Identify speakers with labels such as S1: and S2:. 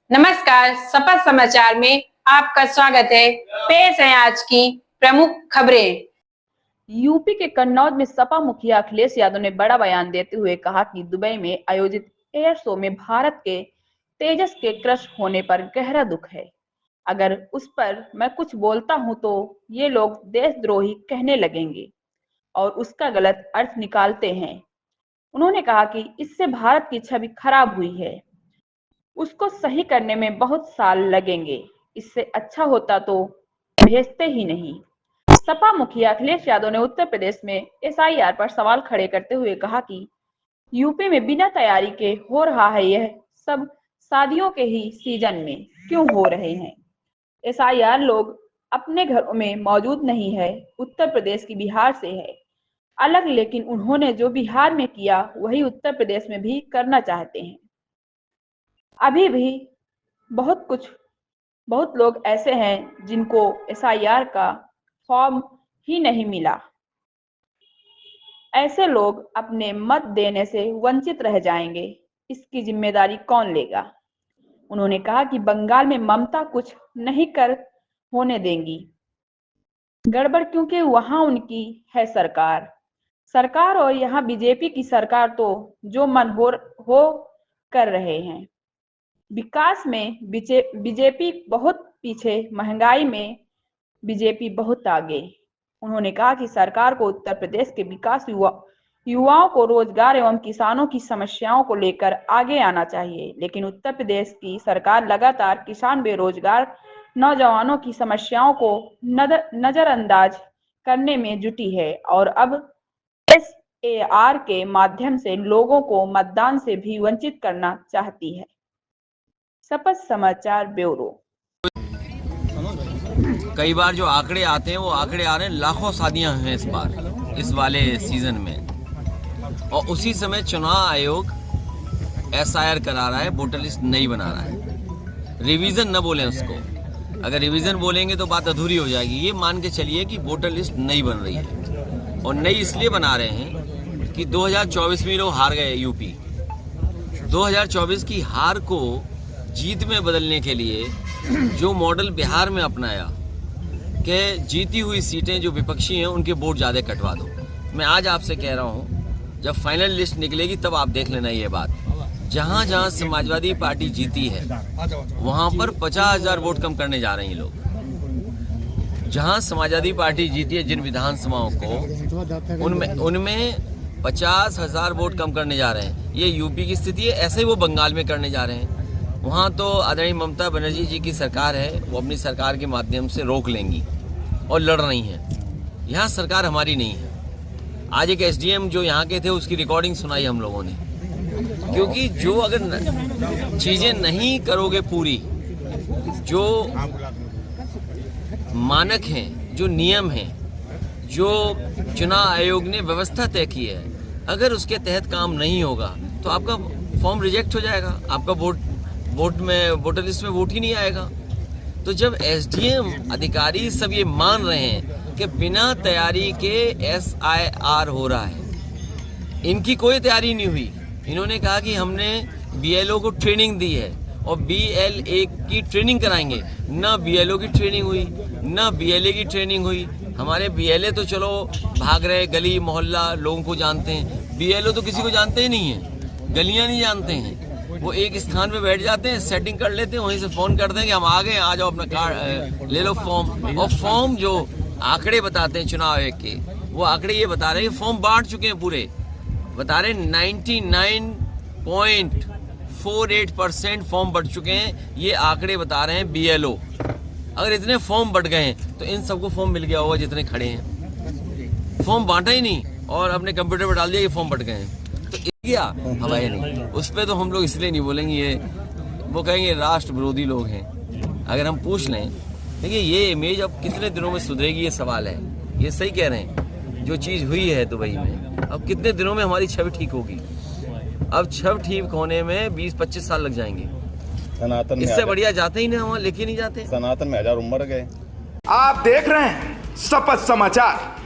S1: नमस्कार, शपथ समाचार में आपका स्वागत है। पेश है आज की प्रमुख खबरें।
S2: यूपी के कन्नौज में सपा मुखिया अखिलेश यादव ने बड़ा बयान देते हुए कहा कि दुबई में आयोजित एयर शो में भारत के तेजस के क्रश होने पर गहरा दुख है। अगर उस पर मैं कुछ बोलता हूं तो ये लोग देशद्रोही कहने लगेंगे और उसका गलत अर्थ निकालते हैं। उन्होंने कहा कि इससे भारत की छवि खराब हुई है, उसको सही करने में बहुत साल लगेंगे। इससे अच्छा होता तो भेजते ही नहीं। सपा मुखिया अखिलेश यादव ने उत्तर प्रदेश में एसआईआर पर सवाल खड़े करते हुए कहा कि यूपी में बिना तैयारी के हो रहा है, यह सब शादियों के ही सीजन में क्यों हो रहे हैं। एसआईआर लोग अपने घरों में मौजूद नहीं है, उत्तर प्रदेश की बिहार से है अलग, लेकिन उन्होंने जो बिहार में किया वही उत्तर प्रदेश में भी करना चाहते हैं। अभी भी बहुत लोग ऐसे हैं जिनको एसआईआर का फॉर्म ही नहीं मिला। ऐसे लोग अपने मत देने से वंचित रह जाएंगे, इसकी जिम्मेदारी कौन लेगा। उन्होंने कहा कि बंगाल में ममता कुछ नहीं कर होने देंगी गड़बड़, क्योंकि वहां उनकी है सरकार और यहाँ बीजेपी की सरकार तो जो मन हो कर रहे हैं। विकास में बीजेपी बहुत पीछे, महंगाई में बीजेपी बहुत आगे। उन्होंने कहा कि सरकार को उत्तर प्रदेश के विकास, युवाओं को रोजगार एवं किसानों की समस्याओं को लेकर आगे आना चाहिए, लेकिन उत्तर प्रदेश की सरकार लगातार किसान, बेरोजगार नौजवानों की समस्याओं को नजरअंदाज करने में जुटी है और अब एसआईआर के माध्यम से लोगों को मतदान से भी वंचित करना चाहती है। शपथ समाचार ब्यूरो।
S3: कई बार जो आंकड़े आते हैं वो आंकड़े आ रहे हैं, लाखों शादियां हैं इस बार, इस वाले सीजन में, और उसी समय चुनाव आयोग एसआईआर करा रहा है, वोटर लिस्ट नहीं बना रहा है। रिवीजन न बोलें उसको, अगर रिवीजन बोलेंगे तो बात अधूरी हो जाएगी। ये मान के चलिए कि वोटर लिस्ट नहीं बन रही है, और नई इसलिए बना रहे हैं कि 2024 में लोग हार गए। यूपी 2024 की हार को जीत में बदलने के लिए जो मॉडल बिहार में अपनाया कि जीती हुई सीटें जो विपक्षी हैं उनके वोट ज़्यादा कटवा दो। मैं आज आपसे कह रहा हूं, जब फाइनल लिस्ट निकलेगी तब आप देख लेना ये बात। जहां जहां समाजवादी पार्टी जीती है वहां पर 50,000 वोट कम करने जा रहे हैं लोग। जहां समाजवादी पार्टी जीती है जिन विधानसभाओं को, उनमें 50,000 वोट कम करने जा रहे हैं। ये यूपी की स्थिति है, ऐसे ही वो बंगाल में करने जा रहे हैं। वहाँ तो आदरणीय ममता बनर्जी जी की सरकार है, वो अपनी सरकार के माध्यम से रोक लेंगी और लड़ रही हैं। यहाँ सरकार हमारी नहीं है। आज एक एसडीएम जो यहाँ के थे उसकी रिकॉर्डिंग सुनाई हम लोगों ने, क्योंकि जो अगर चीज़ें नहीं करोगे पूरी, जो मानक हैं, जो नियम हैं, जो चुनाव आयोग ने व्यवस्था तय की है, अगर उसके तहत काम नहीं होगा तो आपका फॉर्म रिजेक्ट हो जाएगा, आपका वोटर लिस्ट में वोट ही नहीं आएगा। तो जब एसडीएम अधिकारी सब ये मान रहे हैं कि बिना तैयारी के एसआईआर हो रहा है, इनकी कोई तैयारी नहीं हुई। इन्होंने कहा कि हमने बीएलओ को ट्रेनिंग दी है और बीएलए की ट्रेनिंग कराएंगे। ना बीएलओ की ट्रेनिंग हुई, ना बीएलए की ट्रेनिंग हुई। हमारे बीएलए तो चलो भाग रहे, गली मोहल्ला लोगों को जानते हैं, बीएलओ तो किसी को जानते ही नहीं है, गलियां नहीं जानते हैं। वो एक स्थान पे बैठ जाते हैं, सेटिंग कर लेते हैं, वहीं से फोन करते हैं कि हम आ गए, आ जाओ अपना कार्ड ले लो फॉर्म। और फॉर्म जो आंकड़े बताते हैं चुनाव आयोग के, वो आंकड़े ये बता रहे हैं फॉर्म बांट चुके हैं पूरे, बता रहे 99.48% फॉर्म बढ़ चुके हैं। ये आंकड़े बता रहे हैं बीएलओ। अगर इतने फॉर्म बढ़ गए हैं तो इन सबको फॉर्म मिल गया होगा जितने खड़े हैं। फॉर्म बांटा ही नहीं और अपने कंप्यूटर पर डाल दिया ये फॉर्म बढ़ गए हैं, तो क्या हवाई नहीं। उस पर तो हम लोग इसलिए नहीं बोलेंगे, ये वो कहेंगे राष्ट्र विरोधी लोग हैं। अगर हम पूछ लें, देखिए ये इमेज अब कितने दिनों में सुधरेगी, ये सवाल है। ये सही कह रहे हैं, जो चीज़ हुई है दुबई में, अब कितने दिनों में हमारी छवि ठीक होगी। अब छवि ठीक होने में 20-25 साल लग जाएंगे। सनातन इससे बढ़िया जाते ही नहीं, वहाँ लेके नहीं जाते।
S4: सनातन में 1000 उम्र गए।
S5: आप देख रहे हैं शपथ समाचार।